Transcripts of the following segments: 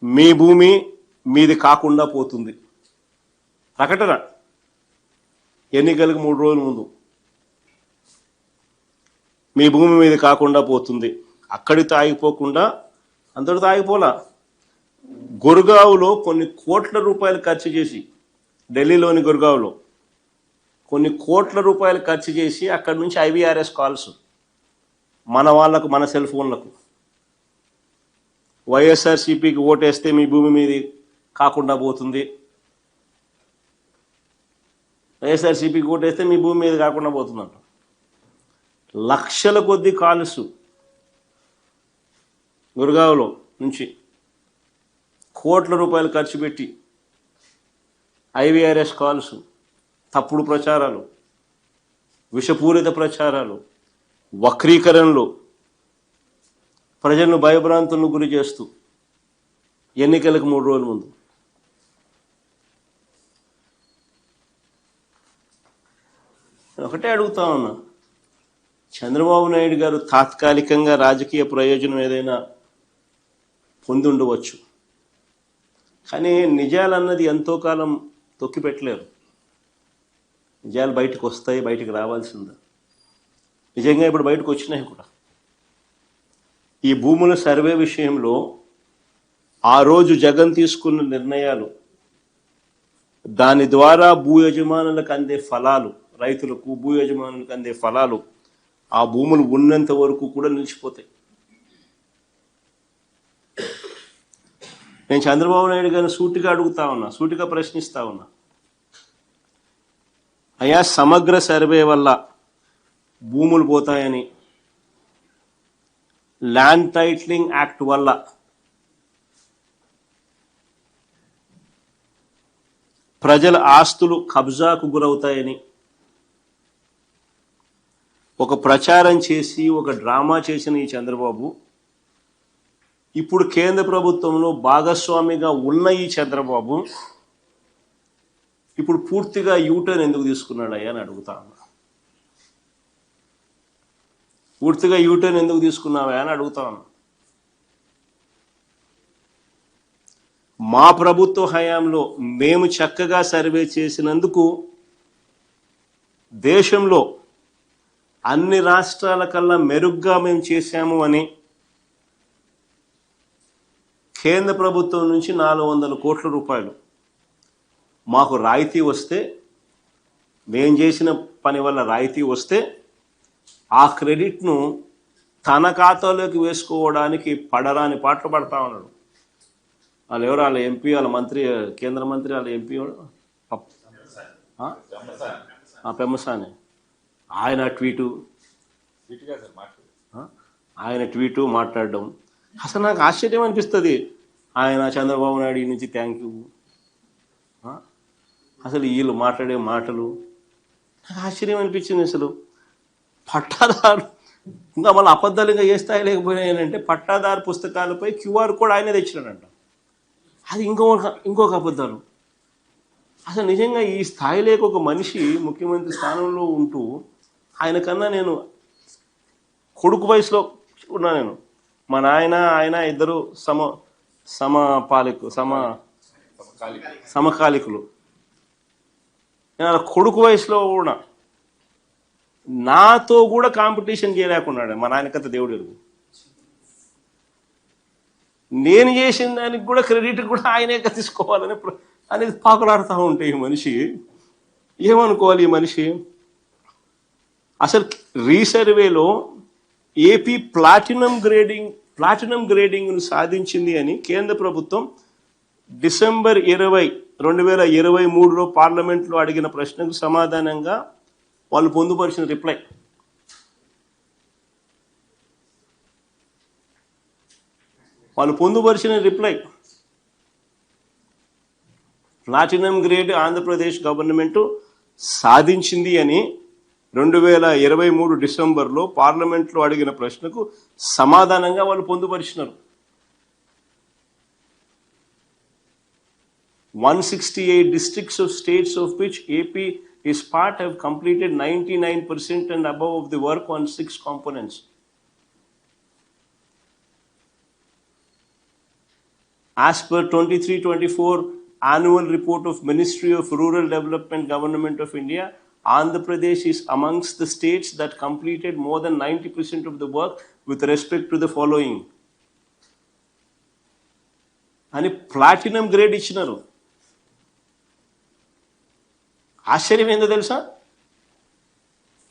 మీ భూమి మీది కాకుండా పోతుంది. ప్రకటన ఎన్నికలకు 3 రోజుల ముందు మీ భూమి మీది కాకుండా పోతుంది. అక్కడితో ఆగిపోకుండా అందరితో ఆగిపోలా. గుర్గావ్లో కొన్ని కోట్ల రూపాయలు ఖర్చు చేసి, ఢిల్లీలోని గుర్గావ్లో కొన్ని కోట్ల రూపాయలు ఖర్చు చేసి అక్కడి నుంచి IVRS కాల్స్ మన వాళ్ళకు, మన సెల్ ఫోన్లకు, వైఎస్ఆర్సీపీకి ఓటేస్తే మీ భూమి మీది కాకుండా పోతుంది, వైఎస్ఆర్సీపీకి ఓటేస్తే మీ భూమి మీద కాకుండా పోతుందంట. లక్షల కొద్ది కాల్స్ గుర్గావ్లో నుంచి కోట్ల రూపాయలు ఖర్చు పెట్టి IVRS కాల్స్, తప్పుడు ప్రచారాలు, విషపూరిత ప్రచారాలు, వక్రీకరణలు, ప్రజలను భయభ్రాంతులను గురి చేస్తూ ఎన్నికలకు 3 రోజుల ముందు ఒకటే అడుగుతా ఉన్నా, చంద్రబాబు నాయుడు గారు తాత్కాలికంగా రాజకీయ ప్రయోజనం ఏదైనా పొంది ఉండవచ్చు, కానీ నిజాలన్నది ఎంతో కాలం తొక్కిపెట్టలేరు. నిజాలు బయటకు వస్తాయి, బయటకు రావాల్సిందే. నిజంగా ఇప్పుడు బయటకు వచ్చినాయి కూడా. ఈ భూముల సర్వే విషయంలో ఆ రోజు జగన్ తీసుకున్న నిర్ణయాలు, దాని ద్వారా భూ యజమానులకు అందే ఫలాలు, రైతులకు, భూ యజమానులకు అందే ఫలాలు ఆ భూములు ఉన్నంత వరకు కూడా నిలిచిపోతాయి. నేను చంద్రబాబు నాయుడు గారిని సూటిగా అడుగుతా ఉన్నా, సూటిగా ప్రశ్నిస్తా ఉన్నా, అయ్యా సమగ్ర సర్వే వల్ల భూములు పోతాయని, ల్యాండ్ టైటిలింగ్ యాక్ట్ వల్ల ప్రజల ఆస్తులు కబ్జాకు గురవుతాయని ఒక ప్రచారం చేసి, ఒక డ్రామా చేసిన ఈ చంద్రబాబు ఇప్పుడు కేంద్ర ప్రభుత్వంలో భాగస్వామిగా ఉన్న ఈ చంద్రబాబు ఇప్పుడు పూర్తిగా యూటర్న్ ఎందుకు తీసుకున్నాడయ్యా అని అడుగుతా ఉన్నా. పూర్తిగా యూటర్న్ ఎందుకు తీసుకున్నావా అని అడుగుతా ఉన్నా. మా ప్రభుత్వ హయాంలో మేము చక్కగా సర్వే చేసినందుకు దేశంలో అన్ని రాష్ట్రాల కన్నా మెరుగ్గా మేము చేశాము అని కేంద్ర ప్రభుత్వం నుంచి 400 కోట్ల రూపాయలు మాకు రాయితీ వస్తే, మేము చేసిన పని వల్ల రాయితీ వస్తే ఆ క్రెడిట్ను తన ఖాతాలోకి వేసుకోవడానికి పడరాని పాటలు పడతా ఉన్నాడు. వాళ్ళు ఎవరు, వాళ్ళ ఎంపీ, వాళ్ళ మంత్రి, కేంద్ర మంత్రి, వాళ్ళ ఎంపీ పెమ్మసాని, ఆయన ట్వీటు మాట్లాడడం అసలు నాకు ఆశ్చర్యం అనిపిస్తుంది. ఆయన చంద్రబాబు నాయుడు నుంచి థ్యాంక్ యూ, అసలు వీళ్ళు మాట్లాడే మాటలు నాకు ఆశ్చర్యం అనిపించింది. అసలు పట్టాదారు ఇంకా మళ్ళీ అబద్ధాలు ఇంకా ఏ స్థాయి లేకపోయినాయంటే, పట్టాదారు పుస్తకాలపై QR కోడ్ ఆయనే తెచ్చినాడంట. అది ఇంకొక అబద్ధాలు. అసలు నిజంగా ఈ స్థాయిలోకి ఒక మనిషి ముఖ్యమంత్రి స్థానంలో ఉంటూ, ఆయన కన్నా నేను కొడుకు వయసులో ఉన్నా. నేను మా నాయన ఆయన ఇద్దరు సమకాలికులు. నేను అలా కొడుకు వయసులో కూడా నాతో కూడా కాంపిటీషన్ చేయలేకున్నాడు. మా నాయనకత దేవుడు ఎరుగు. నేను చేసిన దానికి కూడా క్రెడిట్ కూడా ఆయనే తీసుకోవాలని అనేది పాకులాడుతూ ఉంటే ఈ మనిషి ఏమనుకోవాలి? ఈ మనిషి అసలు రీసర్వేలో ఏపీ ప్లాటినం గ్రేడింగ్ను సాధించింది అని కేంద్ర ప్రభుత్వం డిసెంబర్ 20, 2023లో పార్లమెంట్లో అడిగిన ప్రశ్నకు సమాధానంగా వాళ్ళు పొందుపరిచిన reply. Platinum grade Andhra Pradesh government సాధించింది అని 2023 డిసెంబర్లో పార్లమెంట్లో అడిగిన ప్రశ్నకు సమాధానంగా వాళ్ళు పొందుపరిచినారు. 168 districts of states of which AP is part have completed 99% and above of the work on 6 components. As per 23-24 annual report of Ministry of Rural Development Government of India, Andhra Pradesh is amongst the states that completed more than 90% of the work with respect to the following. అని platinum grade ఇచ్చినారు. ఆశ్చర్యం ఏందో తెలుసా?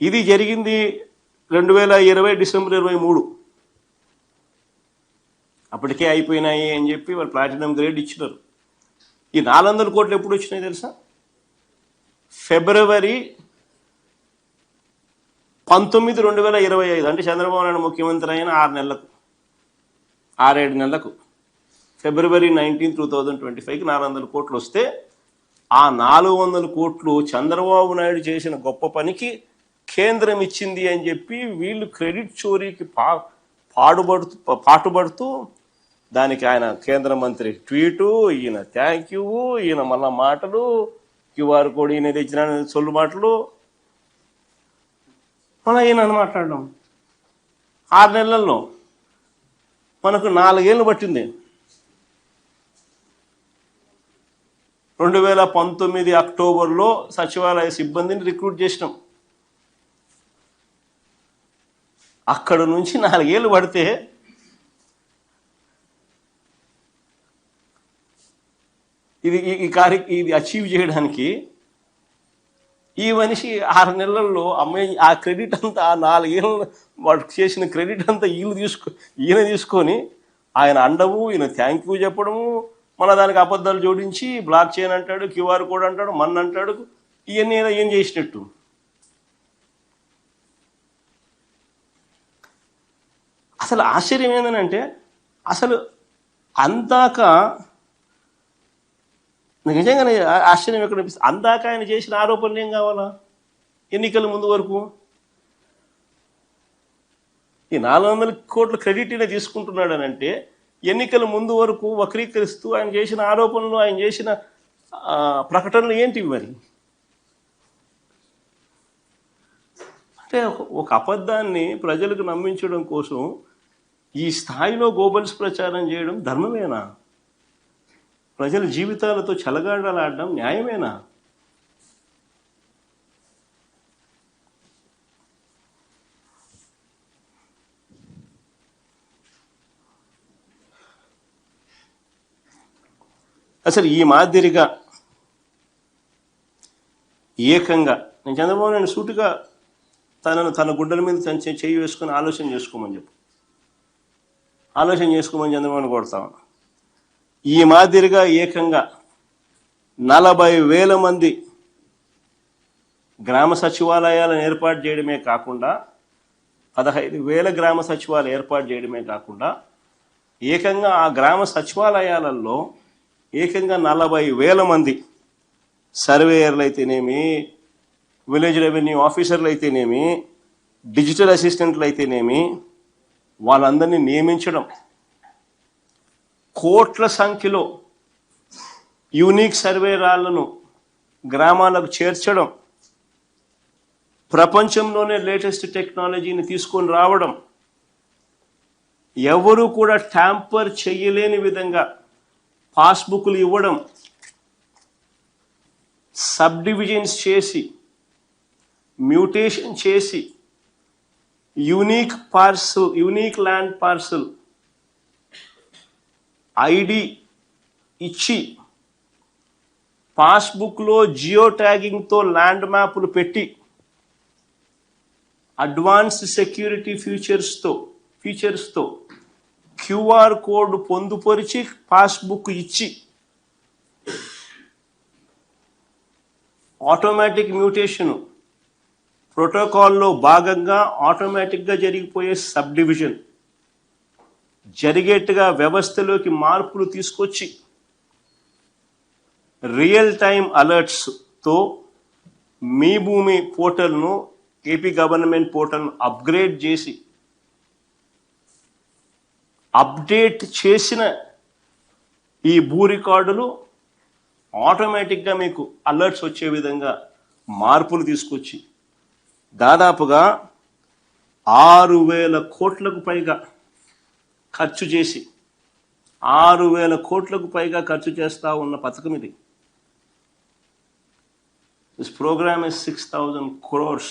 ఇది జరిగింది 2020 December 23. అప్పటికే అయిపోయినాయి అని చెప్పి వాళ్ళు ప్లాటినం గ్రేడ్ ఇచ్చినారు. ఈ 400 కోట్లు ఎప్పుడు వచ్చినాయి తెలుసా? ఫిబ్రవరి 19, 2025, అంటే చంద్రబాబు నాయుడు ముఖ్యమంత్రి అయిన 6 నెలలకు ఫిబ్రవరి 19, 2025కి 400 కోట్లు వస్తే ఆ 400 కోట్లు చంద్రబాబు నాయుడు చేసిన గొప్ప పనికి కేంద్రం ఇచ్చింది అని చెప్పి వీళ్ళు క్రెడిట్ చోరీకి పాటుపడుతూ దానికి ఆయన కేంద్ర మంత్రి ట్వీటు, ఈయన థ్యాంక్ యూ, ఈయన మళ్ళా మాటలు, క్యూఆర్ కోడ్ ఈయన తెచ్చిన సొల్లు మాటలు, మళ్ళీ ఈయన మాట్లాడడం. 6 నెలల్లో మనకు 4 ఏళ్ళు పట్టింది. 2019 అక్టోబర్లో సచివాలయ సిబ్బందిని రిక్రూట్ చేసినాం. అక్కడ నుంచి 4 ఏళ్ళు పడితే ఇది అచీవ్ చేయడానికి ఈ మనిషి 6 నెలల్లో ఆ క్రెడిట్ అంతా, ఆ 4 ఏళ్ళు వాడు చేసిన క్రెడిట్ అంతా ఈయన తీసుకొని ఆయన అండము, ఈయన థ్యాంక్ యూ చెప్పడము, మన దానికి అబద్ధాలు జోడించి బ్లాక్ చేయని అంటాడు, క్యూఆర్ కోడ్ అంటాడు, మన అంటాడు, ఇవన్నీ ఏం చేసినట్టు. అసలు ఆశ్చర్యం ఏంటంటే అసలు అందాక నిజంగానే ఆశ్చర్యం ఎక్కడ అనిపిస్తుంది. అందాక ఆయన చేసిన ఆరోపణలు ఏం కావాలా? ఎన్నికల ముందు వరకు ఈ 400 కోట్ల క్రెడిట్ ఇలా తీసుకుంటున్నాడు అని అంటే ఎన్నికల ముందు వరకు వక్రీకరిస్తూ ఆయన చేసిన ఆరోపణలు, ఆయన చేసిన ప్రకటనలు ఏంటివి మరి? అంటే ఒక అబద్ధాన్ని ప్రజలకు నమ్మించడం కోసం ఈ స్థాయిలో గోబల్స్ ప్రచారం చేయడం ధర్మమేనా? ప్రజల జీవితాలతో చెలగాడలాడడం న్యాయమేనా? అసలు ఈ మాదిరిగా ఏకంగా నేను చంద్రబాబు నాయుడు సూటిగా తన గుడ్డల మీద చెయ్యి వేసుకొని ఆలోచన చేసుకోమని చంద్రబాబుని కొడతాను. ఈ మాదిరిగా ఏకంగా 40,000 మంది గ్రామ సచివాలయాలను ఏర్పాటు చేయడమే కాకుండా 15,000 గ్రామ సచివాలయాలు ఏర్పాటు చేయడమే కాకుండా ఏకంగా ఆ గ్రామ సచివాలయాలలో ఏకంగా 40,000 మంది సర్వేయర్లు అయితేనేమి, విలేజ్ రెవెన్యూ ఆఫీసర్లు అయితేనేమి, డిజిటల్ అసిస్టెంట్లు అయితేనేమి, వాళ్ళందరినీ నియమించడం, కోట్ల సంఖ్యలో యూనిక్ సర్వేరాళ్లను గ్రామాలకు చేర్చడం, ప్రపంచంలోనే లేటెస్ట్ టెక్నాలజీని తీసుకొని రావడం, ఎవరు కూడా ట్యాంపర్ చేయలేని విధంగా పాస్బుక్లు ఇవ్వడం, సబ్ డివిజన్స్ చేసి, మ్యూటేషన్ చేసి, యూనిక్ ల్యాండ్ పార్సల్ ఐడి ఇచ్చి పాస్బుక్లో జియో ట్యాగింగ్తో ల్యాండ్ మ్యాప్లు పెట్టి అడ్వాన్స్డ్ సెక్యూరిటీ ఫీచర్స్తో క్యూఆర్ కోడ్ పొందుపరిచి పాస్బుక్ ఇచ్చి ఆటోమేటిక్ మ్యూటేషను ప్రోటోకాల్లో భాగంగా ఆటోమేటిక్గా జరిగిపోయే సబ్ డివిజన్ జరిగేట్టుగా వ్యవస్థలోకి మార్పులు తీసుకొచ్చి రియల్ టైం అలర్ట్స్తో మీ భూమి పోర్టల్ను, ఏపీ గవర్నమెంట్ పోర్టల్ను అప్గ్రేడ్ చేసి అప్డేట్ చేసిన ఈ భూ రికార్డులు ఆటోమేటిక్గా మీకు అలర్ట్స్ వచ్చే విధంగా మార్పులు తీసుకొచ్చి దాదాపుగా 6,000 కోట్లకు పైగా ఖర్చు చేసి 6,000 కోట్లకు పైగా ఖర్చు చేస్తూ ఉన్న పథకం ఇది. This programme is 6,000 crores.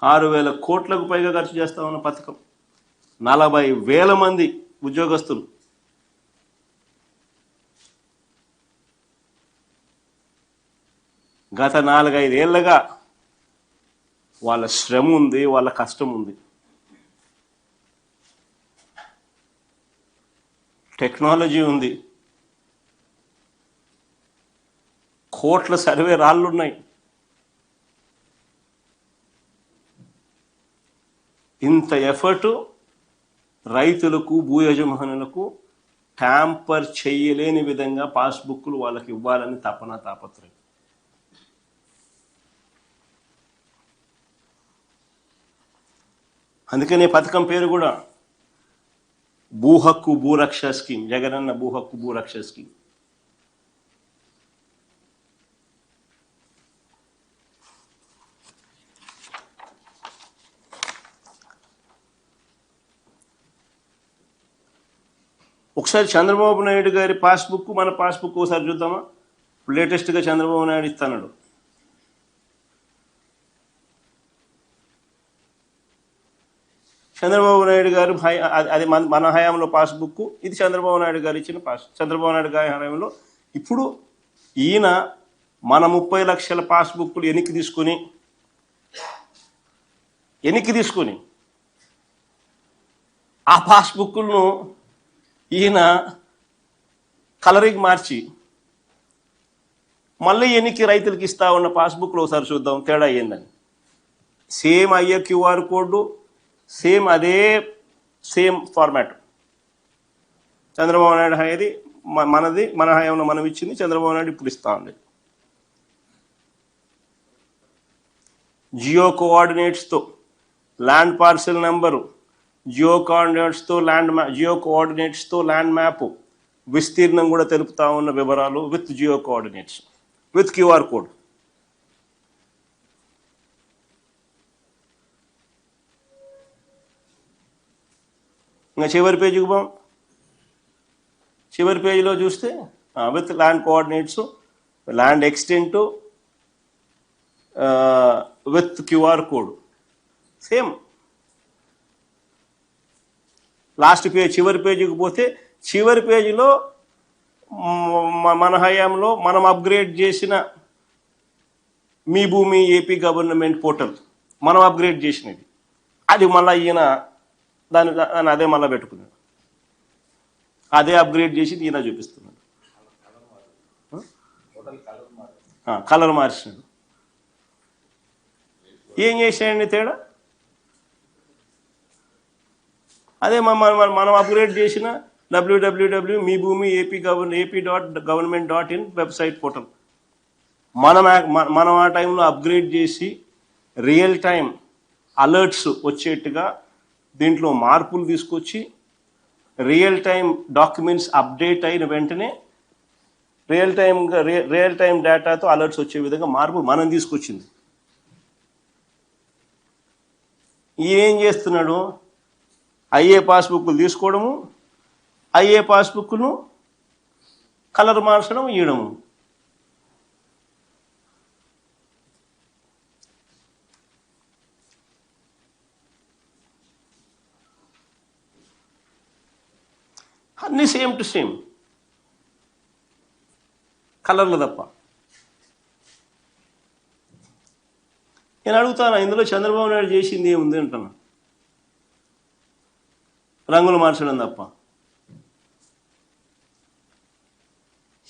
6,000 కోట్లకు పైగా ఖర్చు చేస్తూ ఉన్న పథకం. 40,000 మంది ఉద్యోగస్తులు. గత 4-5 ఏళ్ళగా వాళ్ళ శ్రమ ఉంది, వాళ్ళ కష్టం ఉంది. టెక్నాలజీ ఉంది, కోట్ల సర్వే రాళ్ళున్నాయి. ఇంత ఎఫర్టు రైతులకు, భూ యజమానులకు ట్యాంపర్ చేయలేని విధంగా పాస్బుక్లు వాళ్ళకి ఇవ్వాలని తాపత్రయం. అందుకనే పథకం పేరు కూడా భూ హక్కు భూరక్ష స్కీమ్, జగనన్న భూ హక్కు భూరక్ష స్కీమ్. ఒకసారి చంద్రబాబు నాయుడు గారి పాస్బుక్, మన పాస్బుక్ ఒకసారి చూద్దామా? లేటెస్ట్గా చంద్రబాబు నాయుడు ఇస్తున్నాడు. చంద్రబాబు నాయుడు గారు అది మన హయాంలో పాస్బుక్, ఇది చంద్రబాబు నాయుడు గారు ఇచ్చిన చంద్రబాబు నాయుడు గారి హయాంలో. ఇప్పుడు ఈయన మన 30 లక్షల పాస్బుక్లు వెనక్కి తీసుకొని ఆ పాస్బుక్లను ఈయన కలరింగ్ మార్చి మళ్ళీ ఎన్నికి రైతులకు ఇస్తా ఉన్న పాస్బుక్లు ఒకసారి చూద్దాం తేడా అయ్యిందని. సేమ్ అయ్యే QR code, same format. Chandrababu Naidu హయాది మనది, మన హయాంలో మనం ఇచ్చింది, చంద్రబాబు నాయుడు ఇప్పుడు ఇస్తా ఉంది. జియో కోఆర్డినేట్స్తో ల్యాండ్ పార్సెల్ నెంబరు, జియో కోఆర్డినేట్స్తో ల్యాండ్ మ్యాప్, విస్తీర్ణం కూడా తెలుపుతా ఉన్న వివరాలు with geo coordinates, with QR code. ఇంకా చివరి పేజీకి పోం. చివరి పేజీలో చూస్తే with land coordinates, land extent, with QR code same. Last చివరి పేజీకి పోతే చివరి పేజీలో మన హయాంలో మనం అప్గ్రేడ్ చేసిన మీ భూమి ఏపీ గవర్నమెంట్ పోర్టల్ మనం అప్గ్రేడ్ చేసినది, అది మళ్ళీ ఈయన దాన్ని అదే మళ్ళీ పెట్టుకున్నాడు. అదే అప్గ్రేడ్ చేసి ఈయన చూపిస్తున్నాడు. కలర్ మార్చినాడు. ఏం చేసాడండి తేడా? అదే మనం అప్గ్రేడ్ చేసిన www మీభూమి ap.government.in వెబ్సైట్ పోర్టల్ మనం ఆ టైంలో అప్గ్రేడ్ చేసి రియల్ టైం అలర్ట్స్ వచ్చేట్టుగా దీంట్లో మార్పులు తీసుకొచ్చి రియల్ టైం డాక్యుమెంట్స్ అప్డేట్ అయిన వెంటనే రియల్ టైం డేటాతో అలర్ట్స్ వచ్చే విధంగా మార్పు మనం తీసుకొచ్చింది. ఏం చేస్తున్నాడు? అయ్యే పాస్బుక్లు తీసుకోవడము, అయ్యే పాస్బుక్ను కలర్ మార్చడం, ఇవ్వడము. అన్నీ సేమ్ టు సేమ్, కలర్లు తప్ప. నేను అడుగుతాను, ఇందులో చంద్రబాబు నాయుడు చేసింది ఏముంది అంటున్నా? రంగులు మార్చడం తప్ప.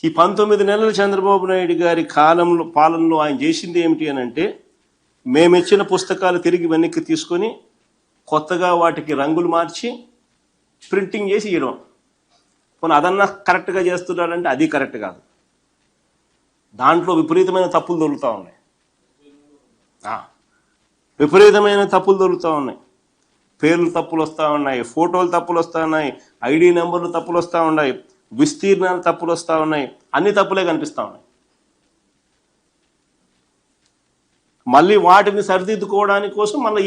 ఈ 19 నెలల చంద్రబాబు నాయుడు గారి పాలనలో ఆయన చేసింది ఏమిటి అని అంటే, మేమిచ్చిన పుస్తకాలు తిరిగి వెనక్కి తీసుకొని కొత్తగా వాటికి రంగులు మార్చి ప్రింటింగ్ చేసి ఇవ్వడం. పోనీ అదన్నా కరెక్ట్గా చేస్తున్నాడంటే అది కరెక్ట్ కాదు. దాంట్లో విపరీతమైన తప్పులు దొరుకుతూ ఉన్నాయి. పేర్లు తప్పులు వస్తూ ఉన్నాయి, ఫోటోలు తప్పులు వస్తూ ఉన్నాయి, ID నెంబర్లు తప్పులు వస్తూ ఉన్నాయి, విస్తీర్ణాలు తప్పులు వస్తూ ఉన్నాయి, అన్ని తప్పులే కనిపిస్తూ ఉన్నాయి. మళ్ళీ వాటిని సరిదిద్దుకోవడానికి కోసం మళ్ళీ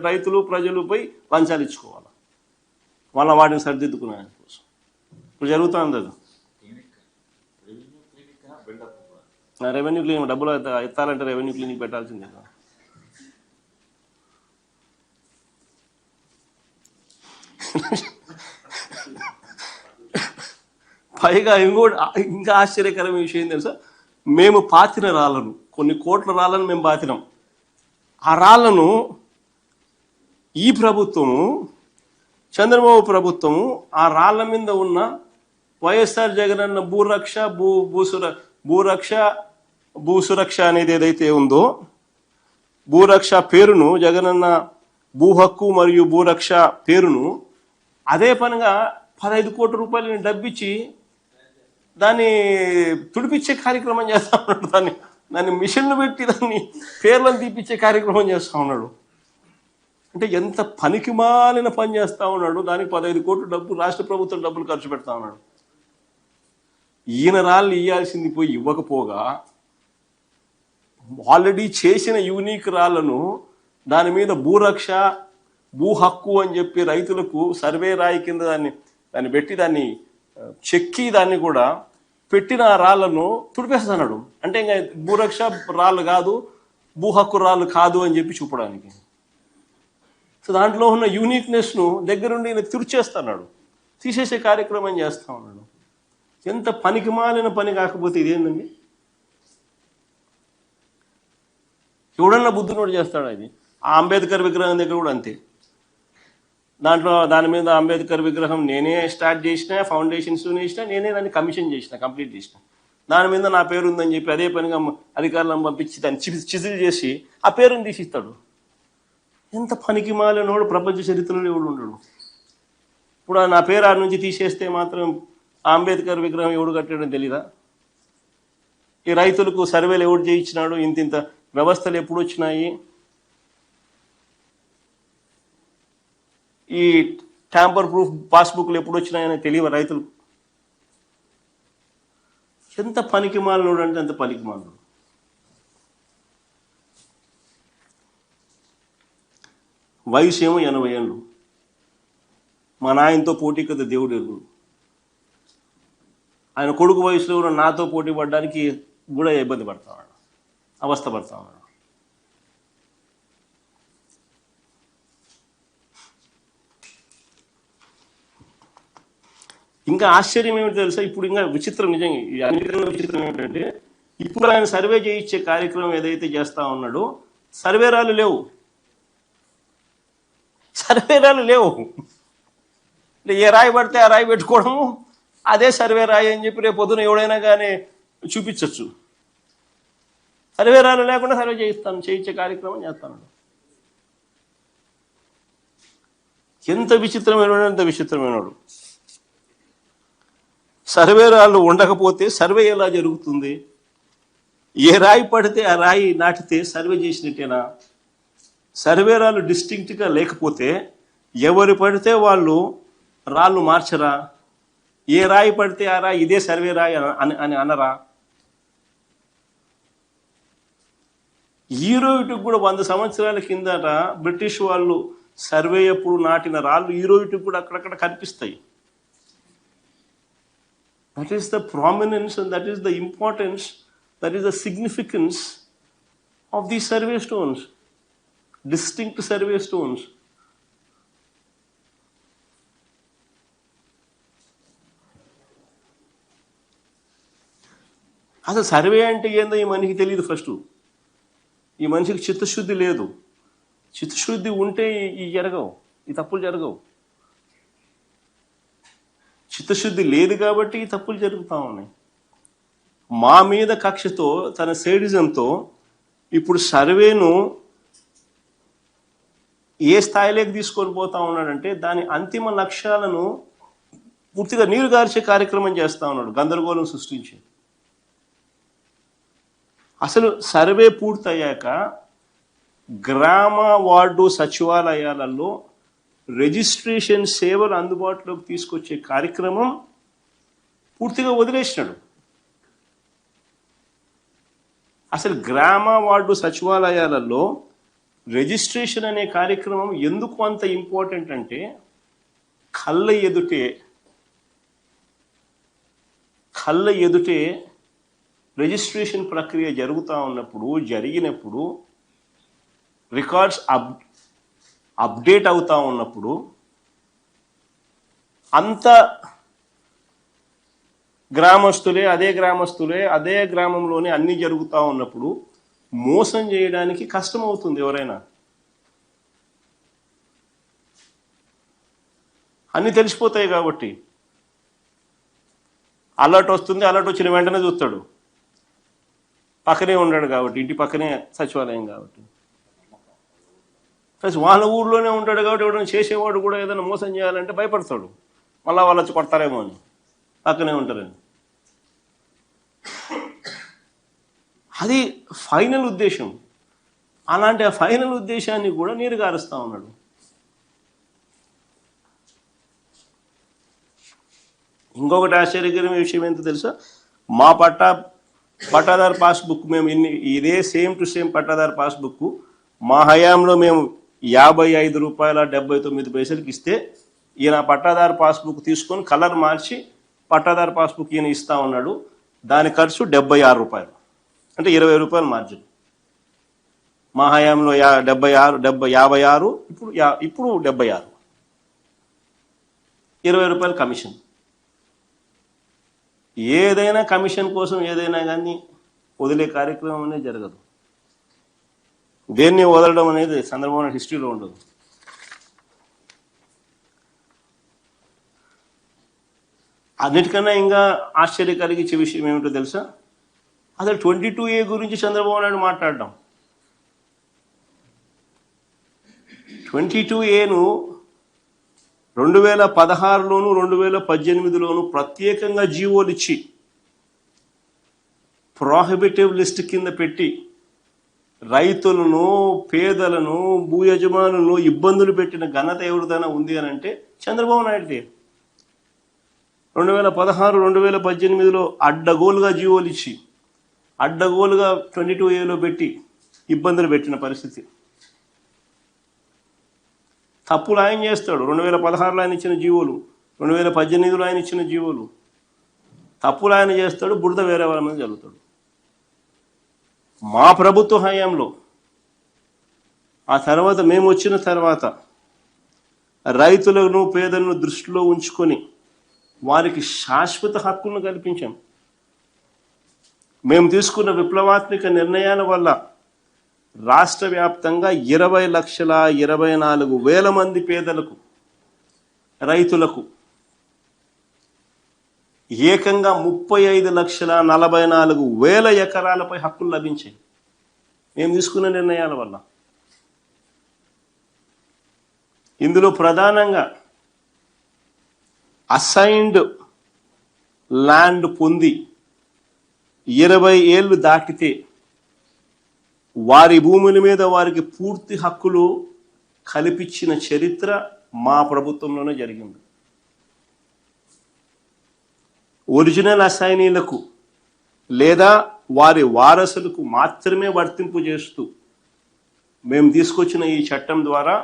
రైతులు ప్రజలపై లంచాలు ఇచ్చుకోవాలి. మళ్ళీ వాటిని సరిదిద్దుకునే కోసం ఇప్పుడు జరుగుతుంది అది. రెవెన్యూ క్లినిక్ డబ్బులు ఎత్తాలంటే రెవెన్యూ క్లినిక్ పెట్టాల్సిందే కదా. పైగా ఇంకా ఆశ్చర్యకరమైన విషయం తెలుసా, మేము పాతిన రాళ్ళను, కొన్ని కోట్ల రాళ్ళను మేము పాతినాం. ఆ రాళ్ళను ఈ ప్రభుత్వము, చంద్రబాబు ప్రభుత్వము ఆ రాళ్ళ మీద ఉన్న వైఎస్ఆర్ జగనన్న భూసురక్ష అనేది ఏదైతే ఉందో, భూరక్ష పేరును, జగనన్న భూ హక్కు మరియు భూరక్ష పేరును అదే పనిగా 15 కోట్ల రూపాయలు డబ్బిచ్చి దాన్ని తుడిపించే కార్యక్రమం చేస్తా ఉన్నాడు. దాన్ని మిషన్లు పెట్టి దాన్ని పేర్లను తీపిచ్చే కార్యక్రమం చేస్తూ ఉన్నాడు. అంటే ఎంత పనికిమాలిన పని చేస్తూ ఉన్నాడు. దానికి 15 కోట్ల డబ్బు రాష్ట్ర ప్రభుత్వం డబ్బులు ఖర్చు పెడతా ఉన్నాడు. ఈయన రాళ్ళు ఇవ్వాల్సింది పోయి ఇవ్వకపోగా ఆల్రెడీ చేసిన యూనిక్ రాళ్లను దాని మీద భూరక్ష భూ హక్కు అని చెప్పి రైతులకు సర్వే రాయి కింద దాన్ని పెట్టి దాన్ని చెక్కి దాన్ని కూడా పెట్టిన రాళ్లను తుడిపేస్తున్నాడు. అంటే ఇంకా భూరక్ష రాళ్ళు కాదు, భూ హక్కు రాళ్ళు కాదు అని చెప్పి చూపడానికి. సో దాంట్లో ఉన్న యూనిక్నెస్ను దగ్గరుండి ఈయన తుడిచేస్తున్నాడు, తీసేసే కార్యక్రమం చేస్తూ ఉన్నాడు. ఎంత పనికిమాలిన పని కాకపోతే ఇదేందండి? ఎవడన్నా బుద్ధునోడు చేస్తాడు. అది ఆ అంబేద్కర్ విగ్రహం దగ్గర కూడా అంతే. దాని మీద అంబేద్కర్ విగ్రహం నేనే స్టార్ట్ చేసిన, ఫౌండేషన్స్ వేసిన, నేనే దాన్ని కమిషన్ చేసిన, కంప్లీట్ చేసిన. దాని మీద నా పేరు ఉందని చెప్పి అదే పనిగా అధికారులను పంపించి దాన్ని చిజిల్ చేసి ఆ పేరుని తీసిస్తాడు. ఎంత పనికి మాలినోడు ప్రపంచ చరిత్రలో ఎవడు ఉండడు. ఇప్పుడు నా పేరు ఆ నుంచి తీసేస్తే మాత్రం ఆ అంబేద్కర్ విగ్రహం ఎవడు కట్టాడని తెలీదా? ఈ రైతులకు సర్వేలు ఎవడు చేయించినాడు? ఇంత వ్యవస్థలు ఎప్పుడు వచ్చినాయి? ఈ ట్యాంపర్ ప్రూఫ్ పాస్బుక్లు ఎప్పుడు వచ్చినాయని తెలియదు రైతులకు. ఎంత పనికి మాలినోడు అంటే అంత పనికి మాలినోడు. వయసు ఏమో 80 ఏళ్ళు. మా నాయనతో పోటీ కదా దేవుడు ఎరుగు. ఆయన కొడుకు వయసులో కూడా నాతో పోటీ పడడానికి కూడా ఇబ్బంది పడతాడు, అవస్థ పడతా ఉన్నాడు. ఇంకా ఆశ్చర్యం ఏమిటి తెలుసా? ఇప్పుడు ఇంకా విచిత్రం, నిజంగా అన్నిటికన్నా విచిత్రం ఏమిటంటే, ఇప్పుడు ఆయన సర్వే చేయించే కార్యక్రమం ఏదైతే చేస్తా ఉన్నాడో సర్వేరాలు లేవు. అంటే ఏ రాయి పడితే ఆ రాయి పెట్టుకోవడము, అదే సర్వే రాయి అని చెప్పి రేపు పొద్దున ఎవడైనా కానీ చూపించవచ్చు. సర్వేరాలు లేకుండా సర్వే చేయించే కార్యక్రమం చేస్తాను. ఎంత విచిత్రమైనవాడు, ఎంత విచిత్రమైనవాడు. సర్వేరాళ్ళు ఉండకపోతే సర్వే ఎలా జరుగుతుంది? ఏ రాయి పడితే ఆ రాయి నాటితే సర్వే చేసినట్టేనా? సర్వేరాళ్ళు డిస్టింక్ట్గా లేకపోతే ఎవరు పడితే వాళ్ళు రాళ్ళు మార్చరా? ఏ రాయి పడితే ఆ రాయి ఇదే సర్వే రాయి అని అనరా? ఈరోజుకి కూడా 100 సంవత్సరాల కిందట బ్రిటిష్ వాళ్ళు సర్వే అప్పుడు నాటిన రాళ్ళు ఈరోజుకి కూడా అక్కడక్కడ కనిపిస్తాయి. That is the prominence and that is the importance, that is the significance of these survey stones, distinct survey stones. అసలు సర్వే అంటే ఏందో ఈ మనిషికి తెలియదు. ఫస్ట్ ఈ మనిషికి చిత్తశుద్ధి లేదు. చిత్తశుద్ధి ఉంటే ఈ జరగవు, ఈ తప్పులు జరగవు. చిత్తశుద్ధి లేదు కాబట్టి ఈ తప్పులు జరుగుతూ ఉన్నాయి. మా మీద కక్షతో, తన సేడిజంతో ఇప్పుడు సర్వేను ఏ స్థాయిలోకి తీసుకొని పోతా ఉన్నాడంటే దాని అంతిమ లక్ష్యాలను పూర్తిగా నీరుగార్చే కార్యక్రమం చేస్తూ ఉన్నాడు, గందరగోళం సృష్టించి. అసలు సర్వే పూర్తయ్యాక గ్రామ వార్డు సచివాలయాలలో రిజిస్ట్రేషన్ సేవలు అందుబాటులోకి తీసుకొచ్చే కార్యక్రమం పూర్తిగా వదిలేసినాడు. అసలు గ్రామ వార్డు సచివాలయాలలో రిజిస్ట్రేషన్ అనే కార్యక్రమం ఎందుకు అంత ఇంపార్టెంట్ అంటే, కళ్ళ ఎదుటే రిజిస్ట్రేషన్ ప్రక్రియ జరిగినప్పుడు రికార్డ్స్ అప్డేట్ అవుతూ ఉన్నప్పుడు అంత గ్రామస్తులే అదే గ్రామంలోనే అన్నీ జరుగుతూ ఉన్నప్పుడు మోసం చేయడానికి కష్టమవుతుంది ఎవరైనా. అన్నీ తెలిసిపోతాయి కాబట్టి అలర్ట్ వస్తుంది, అలర్ట్ వచ్చిన వెంటనే చూస్తాడు. పక్కనే ఉన్నాడు కాబట్టి, ఇంటి పక్కనే సచివాలయం కాబట్టి, ప్లస్ వాళ్ళ ఊర్లోనే ఉంటాడు కాబట్టి ఎవరైనా చేసేవాడు కూడా ఏదైనా మోసం చేయాలంటే భయపడతాడు, మళ్ళీ వాళ్ళు వచ్చి కొడతారేమో అని, పక్కనే ఉంటారని. అది ఫైనల్ ఉద్దేశం. అలాంటి ఆ ఫైనల్ ఉద్దేశాన్ని కూడా నీరు గారుస్తూ ఉన్నాడు. ఇంకొకటి ఆశ్చర్యకరమైన విషయం ఏంటో తెలుసా, మా పట్టాదారు పాస్బుక్ మేము ఇదే సేమ్ టు సేమ్ పట్టాదారు పాస్బుక్ మా హయాంలో మేము ₹55.79 ఇస్తే ఈయన పట్టాదారు పాస్బుక్ తీసుకొని కలర్ మార్చి పట్టాదారు పాస్బుక్ ఈయన ఇస్తా ఉన్నాడు. దాని ఖర్చు ₹76, అంటే ₹20 మార్జిన్. మా హయాంలో 56, ఇప్పుడు 76, ₹20 కమిషన్. ఏదైనా కమిషన్ కోసం ఏదైనా కానీ వదిలే కార్యక్రమం అనేది జరగదు. దేన్ని వదలడం అనేది చంద్రబాబు నాయుడు హిస్టరీలో ఉండదు. అన్నిటికన్నా ఇంకా ఆశ్చర్య కలిగించే విషయం ఏమిటో తెలుసా, అసలు 22A గురించి చంద్రబాబు నాయుడు మాట్లాడడం. 22Aను 2016లోను 2018లోను ప్రత్యేకంగా జీవోలు ఇచ్చి ప్రోహిబిటివ్ లిస్ట్ కింద పెట్టి రైతులను, పేదలను, భూ యజమానులను ఇబ్బందులు పెట్టిన ఘనత ఎవరిదైనా ఉంది అని అంటే చంద్రబాబు నాయుడుదే. 2016, 2018లో అడ్డగోలుగా జీవోలు ఇచ్చి అడ్డగోలుగా 22Aలో పెట్టి ఇబ్బందులు పెట్టిన పరిస్థితి. తప్పులు ఆయన చేస్తాడు. 2016లో ఆయన ఇచ్చిన జీవోలు, 2018లో ఆయన ఇచ్చిన జీవోలు, తప్పులు ఆయన చేస్తాడు, బురద వేరే వాళ్ళ మీద జరుగుతాడు. మా ప్రభుత్వ హయాంలో ఆ తర్వాత మేము వచ్చిన తర్వాత రైతులను, పేదలను దృష్టిలో ఉంచుకొని వారికి శాశ్వత హక్కులను కల్పించాం. మేము తీసుకున్న విప్లవాత్మక నిర్ణయాల వల్ల రాష్ట్ర వ్యాప్తంగా 20,24,000 మంది పేదలకు, రైతులకు ఏకంగా 35,44,000 ఎకరాలపై హక్కులు లభించాయి మేము తీసుకున్న నిర్ణయాల వల్ల. ఇందులో ప్రధానంగా అసైన్డ్ ల్యాండ్ పొంది 20 ఏళ్ళు దాటితే వారి భూముల మీద వారికి పూర్తి హక్కులు కల్పించిన చరిత్ర మా ప్రభుత్వంలోనే జరిగింది. ఒరిజినల్ అసైనీలకు లేదా వారి వారసులకు మాత్రమే వర్తింపు చేస్తూ మేము తీసుకొచ్చిన ఈ చట్టం ద్వారా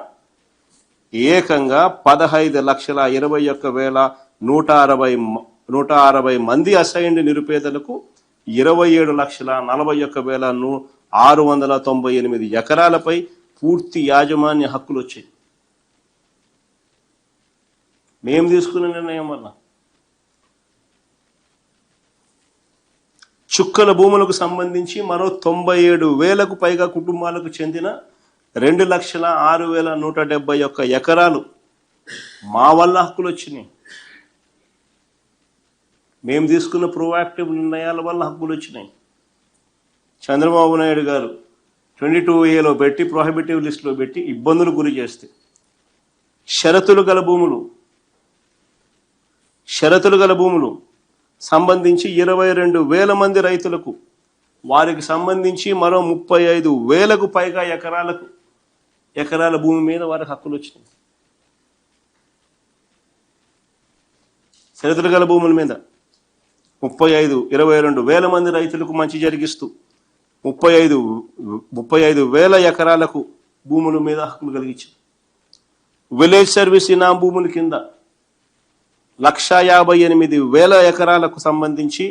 ఏకంగా 15,21,160 మంది అసైన్డ్ నిరుపేదలకు 27,41,698 ఎకరాలపై పూర్తి యాజమాన్య హక్కులు వచ్చాయి మేము తీసుకున్న నిర్ణయం వల్ల. చుక్కల భూములకు సంబంధించి మరో 97,000కు పైగా కుటుంబాలకు చెందిన 2,06,171 ఎకరాలు మా వల్ల హక్కులు వచ్చినాయి. మేము తీసుకున్న ప్రోయాక్టివ్ నిర్ణయాల వల్ల హక్కులు వచ్చినాయి. చంద్రబాబు నాయుడు గారు 22Aలో పెట్టి ప్రోహిబిటివ్ లిస్టులో పెట్టి ఇబ్బందులు గురి చేస్తే షరతులు గల భూములు సంబంధించి 22,000 మంది రైతులకు, వారికి సంబంధించి మరో 35,000కు పైగా ఎకరాల భూమి మీద వారికి హక్కులు వచ్చినాయి. షరతులు గల భూముల మీద 22,000 మంది రైతులకు మంచి జరిగిస్తూ 35,000 ఎకరాలకు భూముల మీద హక్కులు కలిగించారు. విలేజ్ సర్వీస్ ఇనాం భూముల కింద 1,58,000 ఎకరాలకు సంబంధించి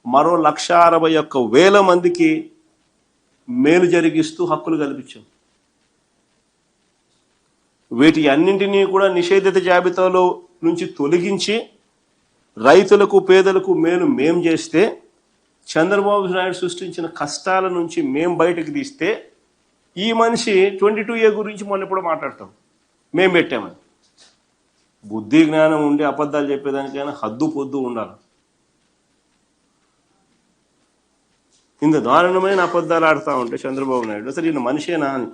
మరో 1,61,000 మందికి మేలు జరిగిస్తూ హక్కులు కల్పించాం. వీటి అన్నింటినీ కూడా నిషేధిత జాబితాలో నుంచి తొలగించి రైతులకు పేదలకు మేలు మేం చేస్తే, చంద్రబాబు నాయుడు సృష్టించిన కష్టాల నుంచి మేం బయటకు తీస్తే, ఈ మనిషి 22A గురించి మొన్న ఎప్పుడో మాట్లాడతాం మేం పెట్టామని. బుద్ధి జ్ఞానం ఉండి అబద్ధాలు చెప్పేదానికైనా హద్దు పొద్దు ఉండాలి. ఇంత దారుణమైన అబద్ధాలు ఆడుతూ ఉంటే చంద్రబాబు నాయుడు అసలు ఈయన మనిషేనా అని.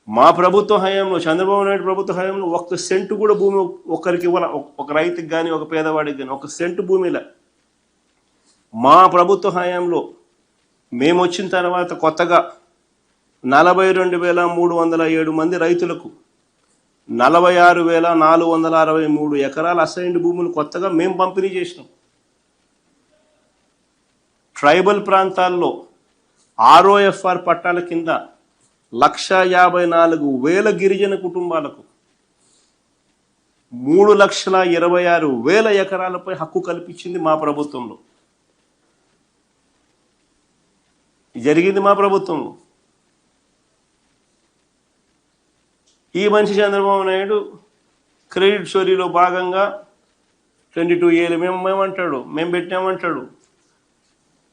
మా ప్రభుత్వ హయాంలో, చంద్రబాబు నాయుడు ప్రభుత్వ హయాంలో 1 సెంటు కూడా భూమి ఒకరికి ఇవ్వాల, ఒక రైతుకి కానీ ఒక పేదవాడికి కానీ 1 సెంటు భూమిలా. మా ప్రభుత్వ హయాంలో మేము వచ్చిన తర్వాత కొత్తగా 42,307 మంది రైతులకు 46,463 ఎకరాల అసైన్డ్ భూములు కొత్తగా మేము పంపిణీ చేసినాం. ట్రైబల్ ప్రాంతాల్లో ROFR పట్టాల కింద 1,54,000 గిరిజన కుటుంబాలకు 3,26,000 ఎకరాలపై హక్కు కల్పించింది మా ప్రభుత్వంలో. జరిగింది మా ప్రభుత్వంలో. ఈ మనిషి చంద్రబాబు నాయుడు క్రెడిట్ స్టోరీలో భాగంగా 22A మేమంటాడు, మేము పెట్టామంటాడు.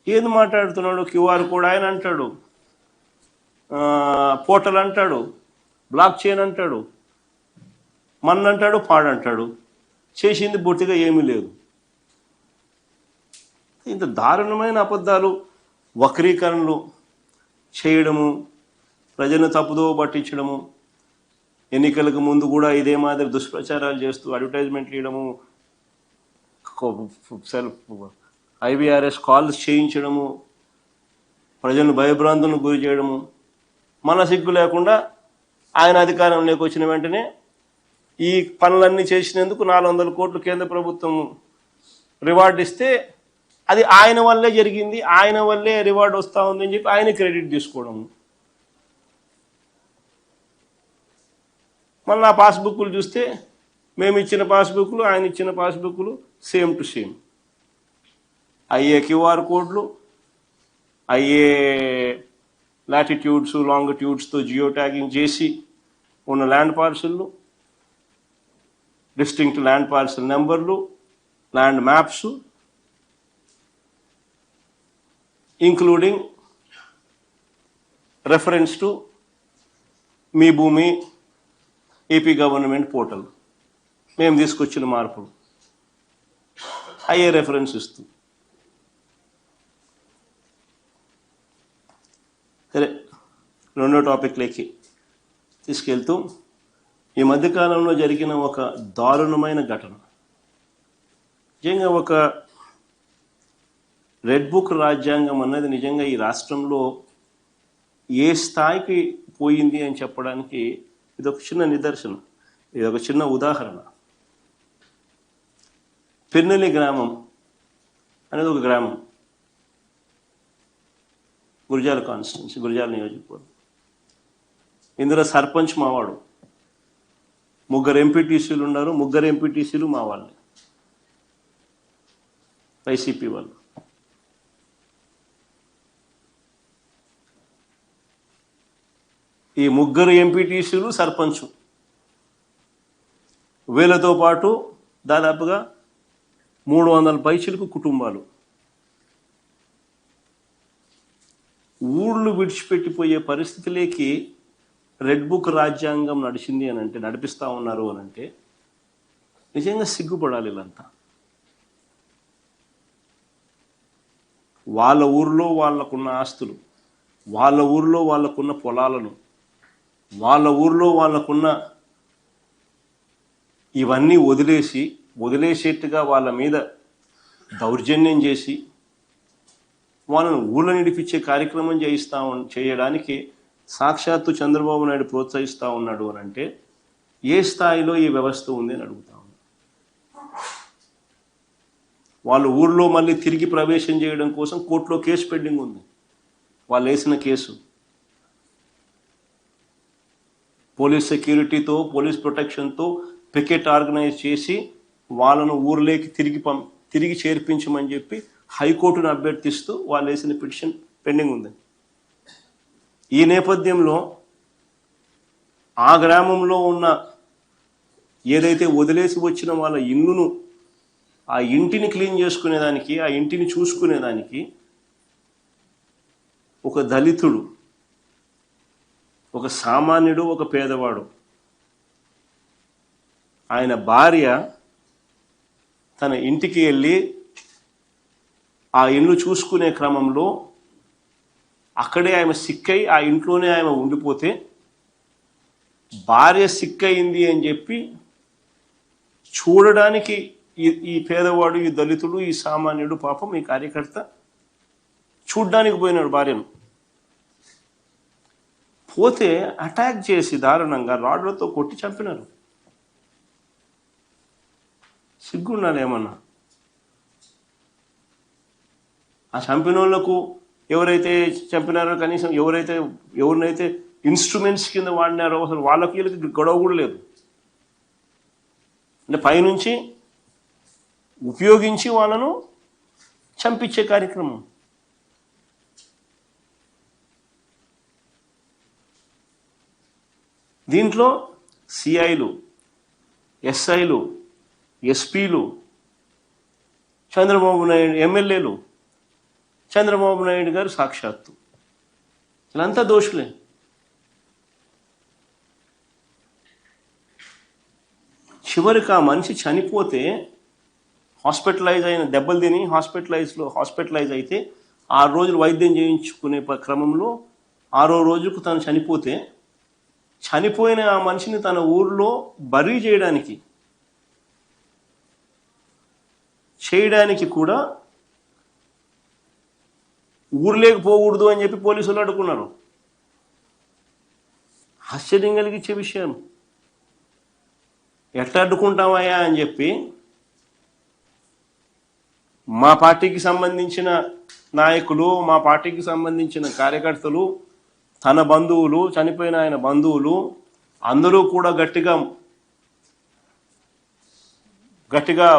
ఏది మాట్లాడుతున్నాడు? QR కోడ్ ఆయన అంటాడు, పోర్టల్ అంటాడు, బ్లాక్ చైన్ అంటాడు, మన్నంటాడు, పాడంటాడు. చేసింది బొట్టిగా ఏమీ లేదు. ఇంత దారుణమైన అబద్ధాలు, వక్రీకరణలు చేయడము, ప్రజలను తప్పుదో పట్టించడము, ఎన్నికలకు ముందు కూడా ఇదే మాదిరి దుష్ప్రచారాలు చేస్తూ అడ్వర్టైజ్మెంట్లు ఇవ్వడము, IVRS కాల్స్ చేయించడము, ప్రజలను భయభ్రాంతులను గురి చేయడము. మన సిగ్గు లేకుండా ఆయన అధికారంలోకి వచ్చిన వెంటనే ఈ పనులన్నీ చేసినందుకు 400 కోట్లు కేంద్ర ప్రభుత్వం రివార్డు ఇస్తే, అది ఆయన వల్లే జరిగింది, ఆయన వల్లే రివార్డు వస్తూ ఉందని చెప్పి ఆయన క్రెడిట్ తీసుకోవడము. మళ్ళీ ఆ పాస్బుక్లు చూస్తే మేము ఇచ్చిన పాస్బుక్లు, ఆయన ఇచ్చిన పాస్బుక్లు సేమ్ టు సేమ్. అయ్యే QR కోడ్లు, అయ్యే లాటిట్యూడ్స్ లాంగిట్యూడ్స్తో జియో ట్యాగింగ్ చేసి ఉన్న ల్యాండ్ పార్సల్లు, డిస్టింక్ట్ ల్యాండ్ పార్సల్ నెంబర్లు, land maps, including reference to Mee Bhoomi AP government portal, మేము తీసుకొచ్చిన మార్పులు అయ్యే రెఫరెన్స్ ఇస్తూ. సరే, రెండో టాపిక్లోకి తీసుకెళ్తూ, ఈ మధ్యకాలంలో జరిగిన ఒక దారుణమైన ఘటన, నిజంగా ఒక రెడ్ బుక్ రాజ్యాంగం అన్నది నిజంగా ఈ రాష్ట్రంలో ఏ స్థాయికి పోయింది అని చెప్పడానికి ఇదొక చిన్న నిదర్శనం, ఇదొక చిన్న ఉదాహరణ. పెన్నెల్లి గ్రామం అనేది ఒక గ్రామం, గురజాల కాన్స్టిట్యున్సీ, గురజాల నియోజకవర్గం. ఇందులో సర్పంచ్ మావాడు, 3 ఎంపీటీసీలు ఉన్నారు, 3 ఎంపీటీసీలు మా వాళ్ళే, వైసీపీ వాళ్ళు. ఈ 3 ఎంపీటీసీలు సర్పంచ్, వీళ్ళతో పాటు దాదాపుగా 300 పైచిలకు కుటుంబాలు. ఊళ్ళు విడిచిపెట్టిపోయే పరిస్థితిలోకి రెడ్ బుక్ రాజ్యాంగం నడిచింది అని అంటే, నడిపిస్తూ ఉన్నారు అని అంటే నిజంగా సిగ్గుపడాలి వీళ్ళంతా. వాళ్ళ ఊరిలో వాళ్ళకున్న ఆస్తులు, వాళ్ళ ఊరిలో వాళ్ళకున్న పొలాలను, వాళ్ళ ఊరిలో వాళ్ళకున్న ఇవన్నీ వదిలేసేట్టుగా వాళ్ళ మీద దౌర్జన్యం చేసి వాళ్ళను ఊళ్ళో నిడిపించే కార్యక్రమం చేయడానికి సాక్షాత్తు చంద్రబాబు నాయుడు ప్రోత్సహిస్తూ ఉన్నాడు అని అంటే ఏ స్థాయిలో ఈ వ్యవస్థ ఉంది అని అడుగుతా ఉన్నాను. వాళ్ళు ఊళ్ళో మళ్ళీ తిరిగి ప్రవేశం చేయడం కోసం కోర్టులో కేసు పెండింగ్ ఉంది. వాళ్ళు వేసిన కేసు పోలీస్ సెక్యూరిటీతో, పోలీస్ ప్రొటెక్షన్తో పికెట్ ఆర్గనైజ్ చేసి వాళ్ళను ఊర్లోకి తిరిగి చేర్పించమని చెప్పి హైకోర్టును అభ్యర్థిస్తూ వాళ్ళు వేసిన పిటిషన్ పెండింగ్ ఉంది. ఈ నేపథ్యంలో ఆ గ్రామంలో ఉన్న ఏదైతే వదిలేసి వచ్చిన వాళ్ళ ఇల్లును, ఆ ఇంటిని క్లీన్ చేసుకునేదానికి, ఆ ఇంటిని చూసుకునేదానికి ఒక దళితుడు, ఒక సామాన్యుడు, ఒక పేదవాడు, ఆయన భార్య తన ఇంటికి వెళ్ళి ఆ ఇల్లు చూసుకునే క్రమంలో అక్కడే ఆమె సిక్ అయి ఆ ఇంట్లోనే ఆమె ఉండిపోతే భార్య సిక్ అయింది అని చెప్పి చూడడానికి ఈ పేదవాడు, ఈ దళితుడు, ఈ సామాన్యుడు, పాపం ఈ కార్యకర్త చూడ్డానికి పోయినాడు భార్యను. పోతే అటాక్ చేసి దారుణంగా రాడ్లతో కొట్టి చంపినారు. సిగ్గుండాలి ఏమన్నా. ఆ చంపిన వాళ్ళకు ఎవరైతే చంపినారో, కనీసం ఎవరినైతే ఇన్స్ట్రుమెంట్స్ కింద వాడినారో అసలు వాళ్ళకి వీళ్ళకి గొడవ కూడా లేదు. అంటే పైనుంచి ఉపయోగించి వాళ్ళను చంపించే కార్యక్రమం. దీంట్లో సిఐలు, ఎస్ఐలు, ఎస్పీలు, చంద్రబాబు నాయుడు ఎమ్మెల్యేలు, చంద్రబాబు నాయుడు గారు సాక్షాత్తు, వీళ్ళంతా దోషులే. చివరికి ఆ మనిషి చనిపోతే, హాస్పిటలైజ్ అయిన, దెబ్బలు తిని హాస్పిటలైజ్ అయితే 6 రోజులు వైద్యం చేయించుకునే క్రమంలో 6వ రోజుకు తను చనిపోయిన ఆ మనిషిని తన ఊర్లో బరీ చేయడానికి కూడా ఊర్లోకి పోకూడదు అని చెప్పి పోలీసులు అడ్డుకున్నారు. ఆశ్చర్యం కలిగించే విషయం. ఎట్లా అడ్డుకుంటామయ్యా అని చెప్పి మా పార్టీకి సంబంధించిన నాయకులు, మా పార్టీకి సంబంధించిన కార్యకర్తలు, తన బంధువులు, చనిపోయిన ఆయన బంధువులు అందరూ కూడా గట్టిగా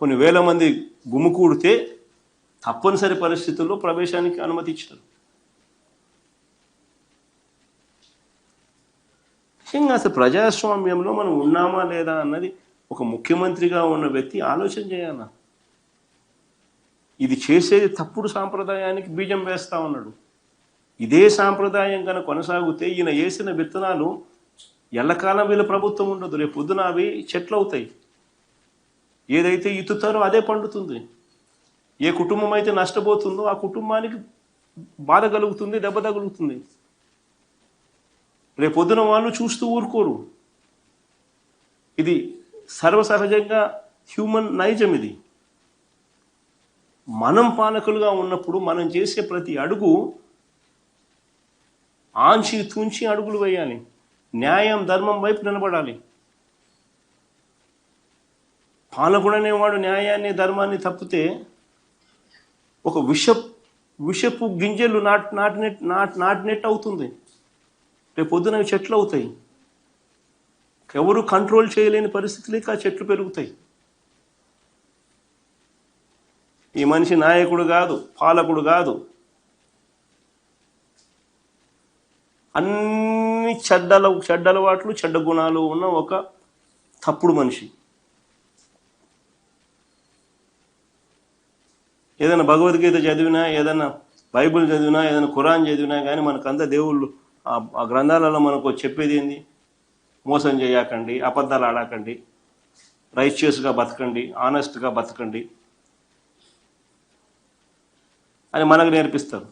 కొన్ని వేల మంది గుమికూడితే తప్పనిసరి పరిస్థితుల్లో ప్రవేశానికి అనుమతి ఇచ్చారు. ముఖ్యంగా అసలు ప్రజాస్వామ్యంలో మనం ఉన్నామా లేదా అన్నది ఒక ముఖ్యమంత్రిగా ఉన్న వ్యక్తి ఆలోచన చేయాల. ఇది చేసేది తప్పుడు సాంప్రదాయానికి బీజం వేస్తా ఉన్నాడు. ఇదే సాంప్రదాయం కనుక కొనసాగితే ఈయన వేసిన విత్తనాలు ఎల్లకాలం వీళ్ళ ప్రభుత్వం ఉండదు. రేపు పొద్దున అవి చెట్లు అవుతాయి. ఏదైతే ఇత్తుతారో అదే పండుతుంది. ఏ కుటుంబం అయితే నష్టపోతుందో ఆ కుటుంబానికి బాధ కలుగుతుంది, దెబ్బ తగులుతుంది. రేపు పొద్దున వాళ్ళు చూస్తూ ఊరుకోరు. ఇది సర్వసహజంగా హ్యూమన్ నైజం. ఇది మనం పాలకులుగా ఉన్నప్పుడు మనం చేసే ప్రతి అడుగు ఆంచి తుంచి అడుగులు వేయాలి. న్యాయం, ధర్మం వైపు నిలబడాలి. పాలకుడు అనేవాడు న్యాయాన్ని, ధర్మాన్ని తప్పితే ఒక విషపు గింజలు నాటినట్టు అవుతుంది. రేపు పొద్దున చెట్లు అవుతాయి. ఎవరు కంట్రోల్ చేయలేని పరిస్థితులకి ఆ చెట్లు పెరుగుతాయి. ఈ మనిషి నాయకుడు కాదు, పాలకుడు కాదు. అన్ని చెడ్డలవాట్లు, చెడ్డ గుణాలు ఉన్న ఒక తప్పుడు మనిషి. ఏదైనా భగవద్గీత చదివినా, ఏదైనా బైబిల్ చదివినా, ఏదైనా ఖురాన్ చదివినా కానీ మనకంతా దేవుళ్ళు ఆ గ్రంథాలలో మనకు చెప్పేది ఏంది? మోసం చేయకండి, అబద్ధాలు ఆడకండి, రైచియస్గా బతకండి, ఆనెస్ట్గా బతకండి అని మనకు నేర్పిస్తారు.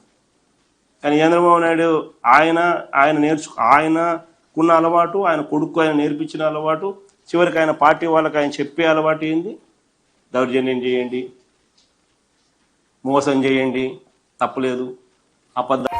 కానీ చంద్రబాబు నాయుడు ఆయనకున్న అలవాటు, ఆయన కొడుకు ఆయన నేర్పించిన అలవాటు, చివరికి ఆయన పార్టీ వాళ్ళకి ఆయన చెప్పే అలవాటు ఏంది? దౌర్జన్యం చేయండి, మోసం చేయండి, తప్పులేదు, అబద్ధం